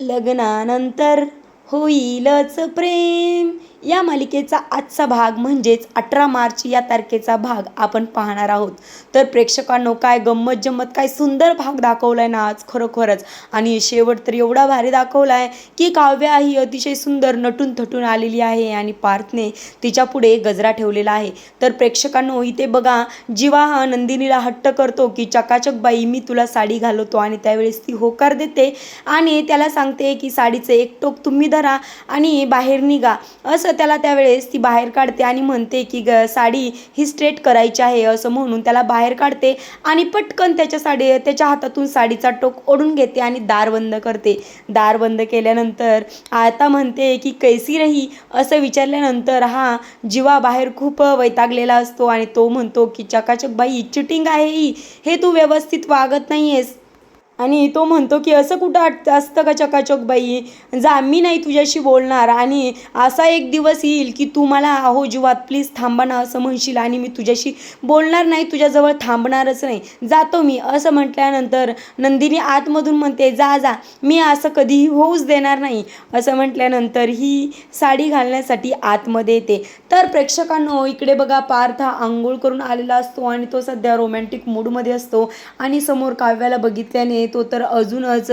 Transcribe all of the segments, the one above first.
लग्नानंतर होईलच प्रेम या मालिकेचा आजचा भाग म्हणजेच 18 मार्च या तारखेचा भाग आपण पाहणार आहोत. तर प्रेक्षकांनो, काय गंमत जम्मत, काय सुंदर भाग दाखवलाय ना आज खरोखरच. आणि शेवट तर एवढा भारी दाखवलाय की काव्या ही अतिशय सुंदर नटून थटून आलेली आहे आणि पार्थने तिच्या पुढे गजरा ठेवलेला आहे. तर प्रेक्षकांनो, इथे बघा, जीवा हा नंदिनीला हट्ट करतो की चकाचक बाई मी तुला साडी घालवतो आणि त्यावेळेस ती होकार देते आणि त्याला सांगते की साडीचं एक टोक तुम्ही धरा आणि बाहेर निघा, असं त्याला त्यावेळेस ती बाहेर काढते आणि म्हणते की साडी ही स्ट्रेट करायची आहे असं म्हणून त्याला बाहेर काढते आणि पटकन त्याच्या हातातून साडीचा टोक ओढून घेते आणि दार बंद करते. दार बंद केल्यानंतर आता म्हणते की कैसी रही असं विचारल्यानंतर हा जीवा बाहेर खूप वैतागलेला असतो आणि तो म्हणतो की चकाचक बाई चिटिंग आहे ही, हे तू व्यवस्थित वागत नाहीयेस. आणि तो म्हणतो की असं कुठं असतं का चकाचक बाई, जा, मी नाही तुझ्याशी बोलणार आणि असा एक दिवस येईल की तू मला अहो जीवात प्लीज थांबा ना असं म्हणशील आणि मी तुझ्याशी बोलणार नाही, तुझ्याजवळ थांबणारच नाही, जातो मी असं म्हटल्यानंतर नंदिनी आतमधून म्हणते जा जा, मी असं कधीही होऊच देणार नाही असं म्हटल्यानंतर ही साडी घालण्यासाठी आतमध्ये येते. तर प्रेक्षकांनो, इकडे बघा, पार्थ हा आंघोळ करून आलेला असतो आणि तो सध्या रोमॅन्टिक मूडमध्ये असतो आणि समोर काव्याला बघितल्याने तो तर अजूनच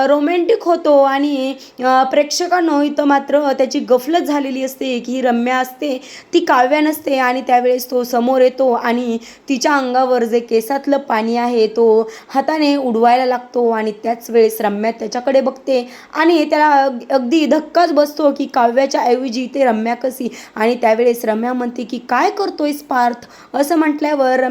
रोमॅन्टिक होतो आणि प्रेक्षकांनो इथं मात्र त्याची गफलत झालेली असते की ही रम्या असते, ती काव्या नसते. आणि त्यावेळेस तो समोर येतो आणि तिच्या अंगावर जे केसातलं पाणी आहे तो हाताने उडवायला लागतो आणि त्याच वेळेस रम्या त्याच्याकडे बघते आणि त्याला अगदी धक्काच बसतो की काव्याच्या ऐवजी ते रम्या कशी. आणि त्यावेळेस रम्या म्हणते की काय करतोयस पार्थ, असं म्हटल्यावर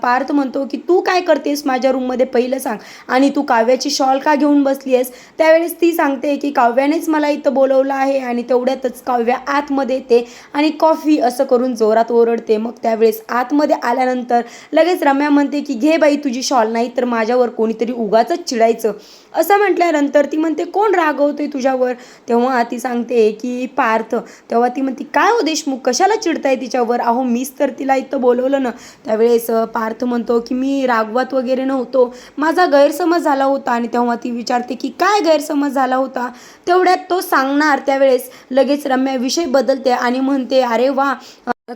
पार्थ म्हणतो की तू काय करतेस माझ्या रूममध्ये पहिलं सांग आणि तू काव्याची शॉल का घेऊन बसली आहेस. त्यावेळेस ती सांगते की काव्यानेच मला इथं बोलवलं आहे आणि तेवढ्यातच काव्या आतमध्ये येते आणि कॉफी असं करून जोरात ओरडते. मग त्यावेळेस आतमध्ये आल्यानंतर लगेच रम्या म्हणते की घे बाई तुझी शॉल, नाही तर माझ्यावर कोणीतरी उगाचच चिडायचं. असं म्हटल्यानंतर ती म्हणते कोण रागवतोय तुझ्यावर. तेव्हा ती सांगते की पार्थ. तेव्हा ती म्हणते काय हो देशमुख, कशाला चिडताय तिच्यावर, अहो मीच तर तिला इथं बोलवलं ना. त्यावेळेस पार्थ म्हणतो की मी रागवत वगैरे नव्हतो, माझा गैरसमज झाला होता. आणि तेव्हा ती विचारते की काय गैरसमज झाला होता. तेवढ्यात तो सांगणार त्यावेळेस लगेच रम्या विषय बदलते आणि म्हणते अरे वा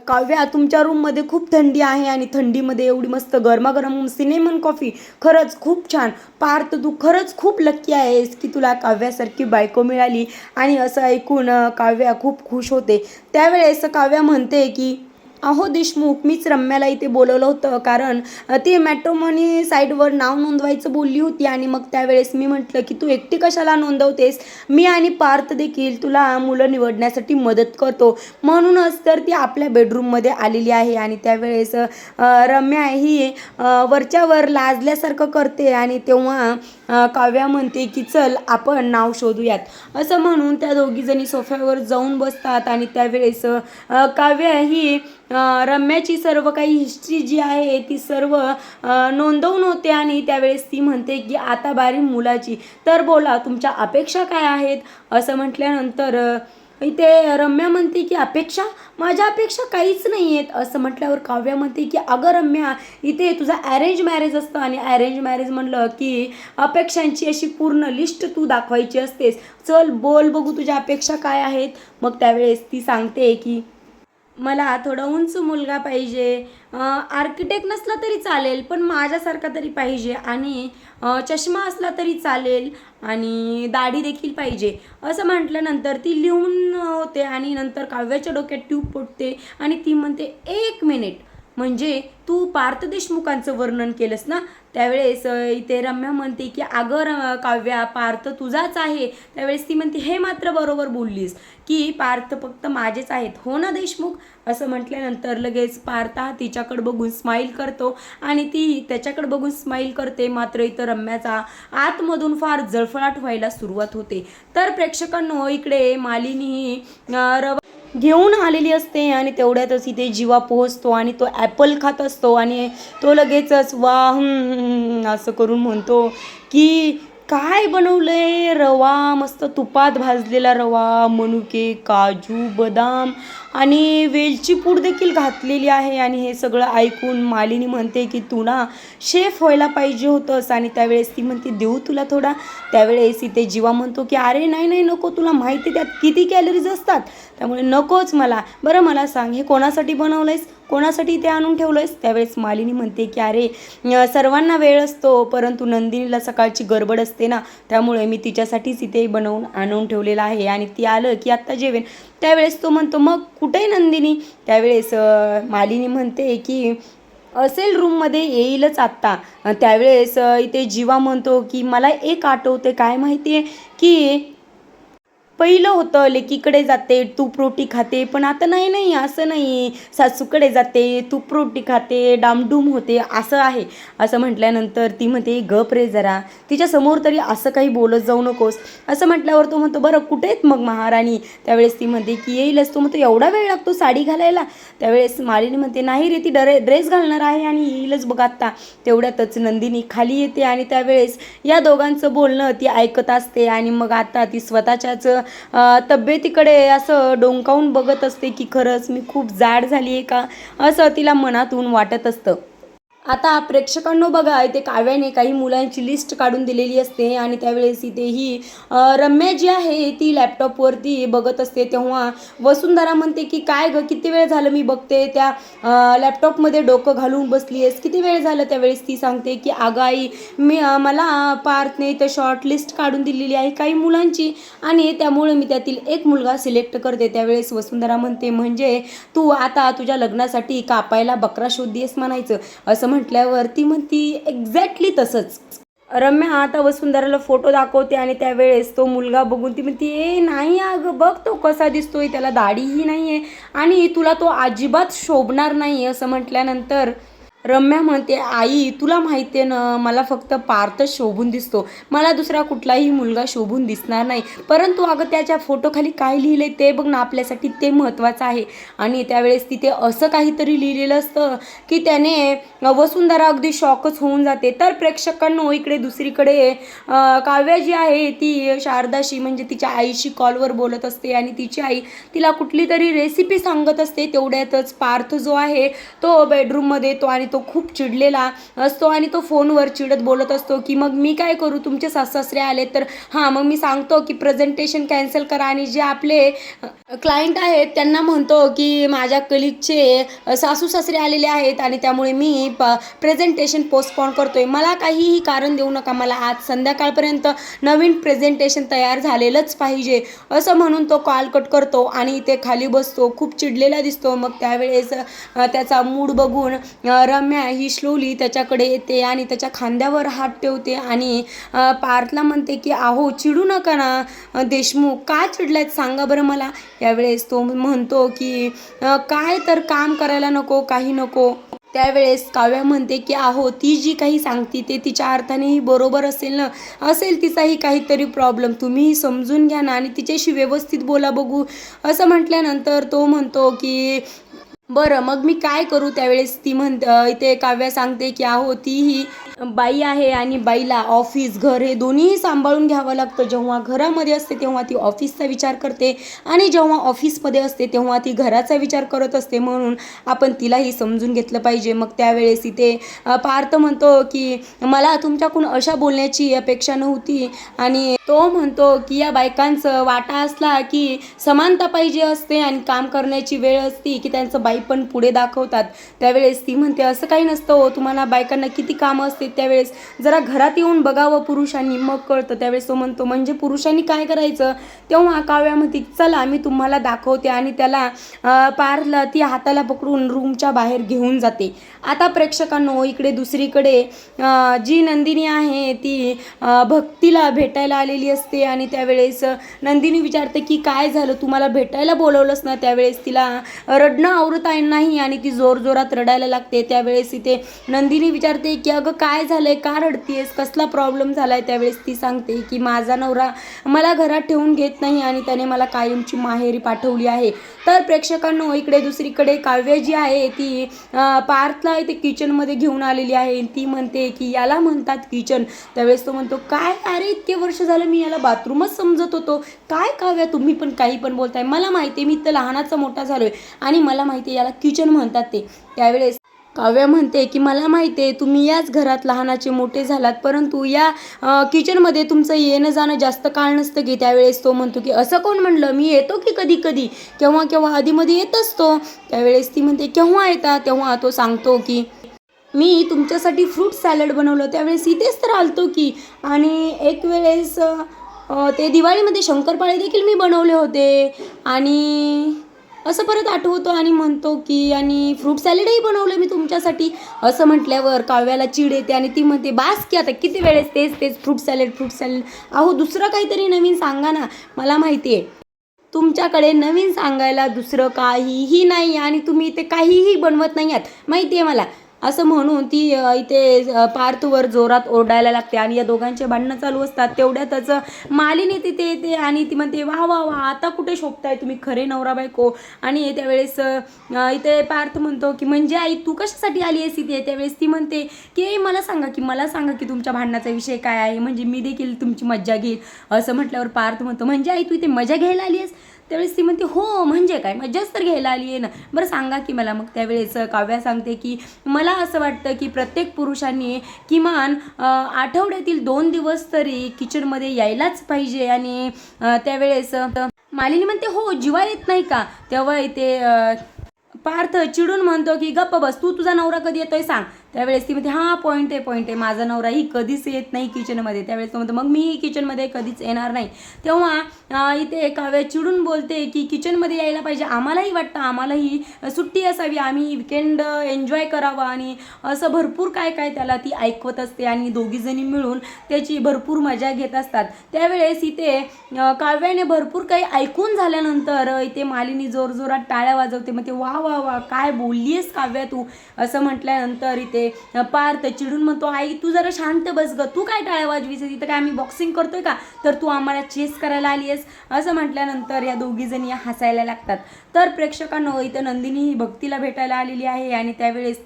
काव्या, तुमच्या रूममध्ये खूप थंडी आहे आणि थंडीमध्ये एवढी मस्त गरमागरम सिनेमन कॉफी, खरंच खूप छान. पार्थ, तू खरंच खूप लक्की आहेस की तुला काव्यासारखी बायको मिळाली. आणि असं ऐकून काव्या खूप खुश होते. त्यावेळेस काव्या म्हणते की अहो देशमुख, मीच रम्याला इथे बोलवलं होतं कारण ती मॅट्रिमोनी साईटवर नाव नोंदवायचं बोलली होती आणि मग त्यावेळेस मी म्हटलं की तू एकटी कशाला नोंदवतेस, मी आणि पार्थ देखील तुला मुलं निवडण्यासाठी मदत करतो, म्हणूनच तर ती आपल्या बेडरूममध्ये आलेली आहे. आणि त्यावेळेस रम्या ही वरच्यावर लाजल्यासारखं करते आणि तेव्हा काव्या म्हणते की चल आपण नाव शोधूयात असं म्हणून त्या दोघीजणी सोफ्यावर जाऊन बसतात. आणि त्यावेळेस काव्या ही रम्याची सर्व काही हिस्ट्री जी आहे ती सर्व नोंदवून होते. आणि त्यावेळेस ती म्हणते की आता बारी मुलाची, तर बोला तुमच्या अपेक्षा काय आहेत. असं म्हटल्यानंतर इथे रम्या म्हणते की अपेक्षा, माझ्या अपेक्षा काहीच नाही आहेत. असं म्हटल्यावर काव्या म्हणते की अगं रम्या, इथे तुझा अरेंज मॅरेज असतं आणि अरेंज मॅरेज म्हणलं की अपेक्षांची अशी पूर्ण लिस्ट तू दाखवायची असतेस, चल बोल बघू तुझ्या अपेक्षा काय आहेत. मग त्यावेळेस ती सांगते की मला थोडा उंच मुलगा पाहिजे, आर्किटेक्ट नसला तरी चालेल पण माझ्यासारखा तरी पाहिजे आणि चष्मा असला तरी चालेल आणि दाढी देखील पाहिजे. असं म्हटल्यानंतर ती लिहून होते आणि नंतर काव्याच्या डोक्यात ट्यूब फुटते आणि ती म्हणते 1 मिनिट, म्हणजे तू पार्थ देशमुखांचं वर्णन केलंस ना. त्यावेळेस इथे रम्या म्हणते की अगं काव्या, पार्थ तुझाच आहे. त्यावेळेस ती म्हणते हे मात्र बरोबर बोललीस की पार्थ फक्त माझेच आहेत, हो ना देशमुख. असं म्हटल्यानंतर लगेच पार्थ हा तिच्याकडे बघून स्माईल करतो आणि ती त्याच्याकडे बघून स्माईल करते. मात्र इथं रम्याचा आतमधून फार जळफळाट व्हायला सुरुवात होते. तर प्रेक्षकांनो, इकडे मालिनी रवा घेऊन आलेली असते आणि तेवढ्यातच इथे जीवा पोहोचतो आणि तो ॲपल खात असतो आणि तो लगेचच वा असं करून म्हणतो की काय बनवलंय? रवा, मस्त तुपात भाजलेला रवा, मनुके, काजू, बदाम आणि वेलची पूड देखील घातलेली आहे. आणि हे सगळं ऐकून मालिनी म्हणते की तू ना शेफ व्हायला पाहिजे होतंस. आणि त्यावेळेस ती म्हणते देऊ तुला थोडा. त्यावेळेस इथे जीवा म्हणतो की अरे नाही नाही नको, तुला माहिती त्यात किती कॅलरीज असतात, त्यामुळे नकोच मला. बरं मला सांग, हे कोणासाठी बनवलंयस, कोणासाठी इथे आणून ठेवलंयस? त्यावेळेस मालिनी म्हणते की अरे सर्वांना वेळ असतो, परंतु नंदिनीला सकाळची गडबड असते ना, त्यामुळे मी तिच्यासाठीच इथे बनवून आणून ठेवलेलं आहे. आणि ती आलं की आत्ता जेवेन. त्यावेळेस तो म्हणतो मग कुठे नंदिनी? त्यावेळेस मालिनी म्हणते की असेल रूममध्ये, येईलच आत्ता. त्यावेळेस इथे जीवा म्हणतो की मला एक आठवते, काय माहिती आहे की पहिलं होतं लेकीकडे जाते तूप रोटी खाते, पण आता नाही नाही असं नाही, सासूकडे जाते तूप रोटी खाते डामडूम होते असं आहे. असं म्हटल्यानंतर ती म्हणते गप रे जरा, तिच्यासमोर तरी असं काही बोलत जाऊ नकोस. असं म्हटल्यावर तो म्हणतो बरं कुठे आहेत मग महाराणी? त्यावेळेस ती म्हणते की येईलच. तो म्हणतो एवढा वेळ लागतो साडी घालायला? त्यावेळेस मालिनी म्हणते नाही रे, ती ड्रेस घालणार आहे आणि येईलच बघ आत्ता. तेवढ्यातच नंदिनी खाली येते आणि त्यावेळेस या दोघांचं बोलणं ती ऐकत असते. आणि मग आता ती स्वतःच्याच तब्येतीकडे असं डोंकावून बघत असते की खरंच मी खूप जाड झाली आहे का, असं तिला मनातून वाटत असतं. आता प्रेक्षकांनो बघा, इथे काव्याने काही मुलांची लिस्ट काढून दिलेली असते. आणि त्यावेळेस इथे ही रम्या जी आहे ती लॅपटॉपवरती बघत असते. तेव्हा वसुंधरा म्हणते की काय ग, किती वेळ झालं मी बघते त्या लॅपटॉपमध्ये डोकं घालून बसली आहेस, किती वेळ झालं? त्यावेळेस ती सांगते की अगं आई, मला पार्थने तर शॉर्ट लिस्ट काढून दिलेली आहे काही मुलांची, आणि त्यामुळे मी त्यातील एक मुलगा सिलेक्ट करते. त्यावेळेस वसुंधरा म्हणते म्हणजे तू आता तुझ्या लग्नासाठी कापायला बकरा शोधलीस म्हणायचं? असं म्हटल्यावर ती म्हणती एक्झॅक्टली तसंच. रम्या आता वसुंधराला फोटो दाखवते आणि त्यावेळेस तो मुलगा बघून ती म्हणते ए नाही अगं बघ तो कसा दिसतोय, त्याला दाढीही नाही आहे आणि तुला तो अजिबात शोभणार नाही. असं म्हटल्यानंतर रम्या म्हणते आई तुला माहिती आहे ना, मला फक्त पार्थ शोभून दिसतो, मला दुसरा कुठलाही मुलगा शोभून दिसणार नाही. परंतु अगं त्याच्या फोटोखाली काय लिहिलंय ते बघ ना, आपल्यासाठी ते महत्त्वाचं आहे. आणि त्यावेळेस तिथे असं काहीतरी लिहिलेलं असतं की त्याने वसुंधरा अगदी शॉकच होऊन जाते. तर प्रेक्षकांनो इकडे दुसरीकडे काव्या जी आहे ती शारदाशी म्हणजे तिच्या आईशी कॉलवर बोलत असते आणि तिची आई तिला कुठली तरी रेसिपी सांगत असते. तेवढ्यातच पार्थ जो आहे तो बेडरूममध्ये येतो आणि तो खूप चिडलेला असतो आणि तो फोनवर चिडत बोलत असतो की मग मी काय करू, तुमचे सासरे आले तर हां मग मी सांगतो की प्रेझेंटेशन कॅन्सल करा. आणि जे आपले क्लायंट आहेत त्यांना म्हणतो की माझ्या कलिगचे सासू सासरे आलेले आहेत आणि त्यामुळे मी प्रेझेंटेशन पोस्टपोन करतोय, मला काहीही कारण देऊ नका, मला आज संध्याकाळपर्यंत नवीन प्रेझेंटेशन तयार झालेलंच पाहिजे. असं म्हणून तो कॉल कट करतो आणि ते खाली बसतो, खूप चिडलेला दिसतो. मग त्यावेळेस त्याचा मूड बघून रम्या ही स्लोली त्याच्याकडे येते आणि त्याच्या खांद्यावर हात ठेवते आणि पार्थला म्हणते की अहो चिडू नका ना देशमुख, का चिडलायत सांगा बरं मला. यावेळेस तो म्हणतो की काय तर काम करायला नको, काही नको. त्यावेळेस काव्या म्हणते की अहो ती जी काही सांगते ते तिच्या अर्थानेही बरोबर असेल ना, असेल तिचाही काहीतरी प्रॉब्लेम, तुम्हीही समजून घ्या ना आणि तिच्याशी व्यवस्थित बोला बघू. असं म्हटल्यानंतर तो म्हणतो की बरं मग मी काय करू. त्यावेळेस ती इथे काव्या सांगते की अहो तीही बाई आहे आणि बाईला ऑफिस घर हे दोन्हीही सांभाळून घ्यावं लागतं. जेव्हा घरामध्ये असते तेव्हा ती ऑफिसचा विचार करते आणि जेव्हा ऑफिसमध्ये असते तेव्हा ती घराचा विचार करत असते, म्हणून आपण तिलाही समजून घेतलं पाहिजे. मग त्यावेळेस इथे पार्थ म्हणतो की मला तुमच्याकडून अशा बोलण्याची अपेक्षा नव्हती. आणि तो म्हणतो की या बायकांचं वाटा असला की समानता पाहिजे असते आणि काम करण्याची वेळ असती की त्यांचं बाई पण पुढे दाखवतात. त्यावेळेस ती म्हणते असं काही नसतं हो, तुम्हाला बायकांना किती कामं असते, त्यावेळेस जरा घरात येऊन बघावं पुरुषांनी मग कळतं. त्यावेळेस तो म्हणतो म्हणजे पुरुषांनी काय करायचं. तेव्हा काव्या म्हणते चला मी तुम्हाला दाखवते आणि त्याला पार्थला ती हाताला पकडून रूमच्या बाहेर घेऊन जाते. आता प्रेक्षकांनो इकडे दुसरीकडे जी नंदिनी आहे ती भक्तीला भेटायला आलेली असते आणि त्यावेळेस नंदिनी विचारते की काय झालं, तुम्हाला भेटायला बोलवलंस ना. त्यावेळेस तिला रडणं आवरत नाही आणि ती जोरजोरात रडायला लागते. त्यावेळेस इथे नंदिनी विचारते की अगं काय काय झालंय, का रडतीयेस, कसला प्रॉब्लेम झालाय. त्यावेळेस ती सांगते की माझा नवरा मला घरात ठेवून घेत नाही आणि त्याने मला कायमची माहेरी पाठवली आहे. तर प्रेक्षकांनो इकडे दुसरीकडे काव्य जी आहे ती पार्थला इथे किचनमध्ये घेऊन आलेली आहे. ती म्हणते की याला म्हणतात किचन. त्यावेळेस तो म्हणतो काय अरे इतके वर्ष झालं मी याला बाथरूमच समजत होतो. काय काव्या तुम्ही पण काही पण बोलताय. मला माहिती मी तर लहानाचा मोठा झालोय आणि मला माहिती याला किचन म्हणतात ते. त्यावेळेस काव्या म्हणते की मला माहिती आहे तुम्ही याच घरात लहानाचे मोठे झालात, परंतु या किचनमध्ये तुमचं येणं जाणं जास्त काळ नसतं की. त्यावेळेस तो म्हणतो की असं कोण म्हणलं, मी येतो की कधी कधी केव्हा केव्हा आधीमध्ये येत असतो. त्यावेळेस ती म्हणते केव्हा येतात. तेव्हा तो सांगतो की मी तुमच्यासाठी फ्रूट सॅलड बनवलं. त्यावेळेस इथेच तर आलतो की. आणि एक वेळेस ते दिवाळीमध्ये शंकरपाळे देखील मी बनवले होते आणि असं परत आठवतो आणि म्हणतो की आणि फ्रूट सॅलडही बनवलं मी तुमच्यासाठी. असं म्हटल्यावर काव्याला चिड येते आणि ती म्हणते बास की आता किती वेळेस तेच तेच फ्रूट सॅलड फ्रूट सॅलड. अहो दुसरं काहीतरी नवीन सांगा ना. मला माहिती आहे तुमच्याकडे नवीन सांगायला दुसरं काहीही नाही आणि तुम्ही ते काहीही बनवत नाही आहात माहिती आहे मला. असं म्हणून ती इथे पार्थवर जोरात ओरडायला लागते आणि या दोघांचे भांडणं चालू असतात. तेवढ्यातच मालिनी तिथे येते आणि ती म्हणते वा वा वा आता कुठे शोभताय तुम्ही खरे नवरा बायको. आणि त्यावेळेस इथे पार्थ म्हणतो की म्हणजे आई तू कशासाठी आली आहेस इथे. त्यावेळेस ती म्हणते की मला सांगा की तुमच्या भांडणाचा विषय काय आहे, म्हणजे मी देखील तुमची मज्जा घेईल. असं म्हटल्यावर पार्थ म्हणतो म्हणजे आई तू इथे मजा घ्यायला आली आहेस. त्यावेळेस ती म्हणते हो म्हणजे काय मज्जाच तर घ्यायला आली आहे ना, बरं सांगा की मला. मग त्यावेळेस काव्या सांगते की मला असं वाटतं की प्रत्येक पुरुषांनी किमान आठवड्यातील 2 दिवस तरी किचनमध्ये यायलाच पाहिजे. आणि त्यावेळेस मालिनी म्हणते हो जिवा येत नाही का. तेव्हा इथे पार्थ चिडून म्हणतो की गप्प बस तू, तुझा नवरा कधी येतोय सांग. त्यावेळेस ती म्हणते हां पॉईंट आहे माझा नवराही कधीच येत नाही किचनमध्ये. त्यावेळेस तो म्हणतो मग मीही किचनमध्ये कधीच येणार नाही. तेव्हा इथे काव्या चिडून बोलते की किचनमध्ये यायला पाहिजे, आम्हालाही वाटतं आम्हालाही सुट्टी असावी, आम्ही विकेंड एन्जॉय करावा. आणि असं भरपूर काय काय त्याला ती ऐकवत असते आणि दोघीजणी मिळून त्याची भरपूर मजा घेत असतात. त्यावेळेस इथे काव्याने भरपूर काही ऐकून झाल्यानंतर इथे मालिनी जोरजोरात टाळ्या वाजवते. मग ते वा वा वा काय बोललीस काव्या तू. असं म्हटल्यानंतर इथे पार्थ चिडून म्हणतो आई तू जरा शांत बस ग, तू काय टाळ्या वाजवीस, इथं काय आम्ही बॉक्सिंग करतोय का, तर तू आम्हाला चेस करायला आली आहेस. असं म्हटल्यानंतर या दोघी जणी हसायला लागतात. तर प्रेक्षकांनो इथं नंदिनी ही भक्तीला भेटायला आलेली आहे आणि त्यावेळेस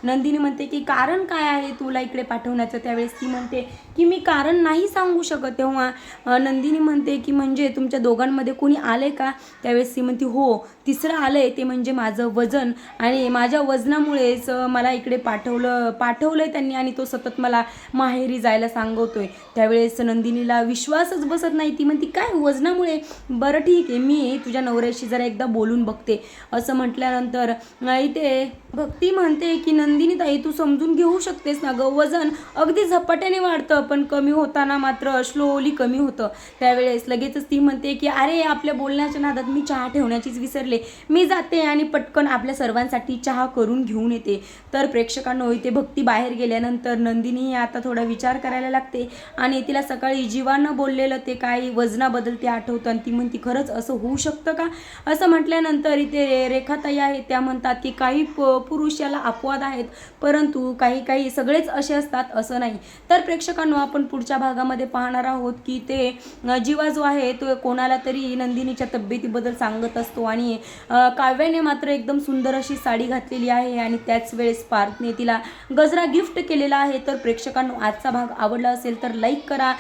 नंदिनी म्हणते की कारण काय आहे तुला इकडे पाठवण्याचं. त्यावेळेस ती म्हणते की मी कारण नाही सांगू शकत. तेव्हा नंदिनी म्हणते की म्हणजे तुमच्या दोघांमध्ये कोणी आले का. त्यावेळेस ती म्हणते हो तिसरं आलंय, ते म्हणजे माझं वजन आणि माझ्या वजनामुळेच मला इकडे पाठवलंय त्यांनी आणि तो सतत मला माहेरी जायला सांगवतोय. त्यावेळेस नंदिनीला विश्वासच बसत नाही. ती म्हणते काय वजनामुळे, बरं ठीक आहे मी तुझ्या नवऱ्याशी जरा एकदा बोलून बघते. असं म्हटल्यानंतर इथे भक्ती म्हणते की नंदिनी ताई तू समजून घेऊ शकतेस ना गं, वजन अगदी झपाट्याने वाढतं पण कमी होताना मात्र स्लोली कमी होतं. त्यावेळेस लगेचच ती म्हणते की अरे आपल्या बोलण्याच्या नादात मी चहा ठेवण्याचीच विसरले, मी जाते आणि पटकन आपल्या सर्वांसाठी चहा करून घेऊन येते. तर प्रेक्षकांनो इथे भक्ती बाहेर गेल्यानंतर नंदिनी आता थोडा विचार करायला लागते आणि तिला सकाळी जीवानं बोललेलं ते काही वजनाबद्दल ते आठवतं आणि ती म्हणते खरंच असं होऊ शकतं का. असं म्हटल्यानंतर इथे रेखाताई आहेत त्या म्हणतात की काही पुरुष याला अपवाद आहेत, परंतु काही सगळेच असे असतात असं नाही. तर प्रेक्षकांनो आपण पुढच्या भागामध्ये पाहणार आहोत की ते जीवा जो आहे तो कोणाला तरी नंदिनीच्या तब्येतीबद्दल सांगत असतो आणि काव्याने मात्र एकदम सुंदर अशी साडी घातलेली आहे आणि त्याच वेळेस पार्थने तिला गजरा गिफ्ट केलेला आहे. तर प्रेक्षकांनो आजचा भाग आवडला असेल तर लाईक करा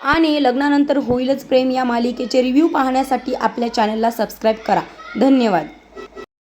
आणि लग्नानंतर होईलच प्रेम या मालिकेचे रिव्ह्यू पाहण्यासाठी आपल्या चॅनलला सबस्क्राईब करा. धन्यवाद.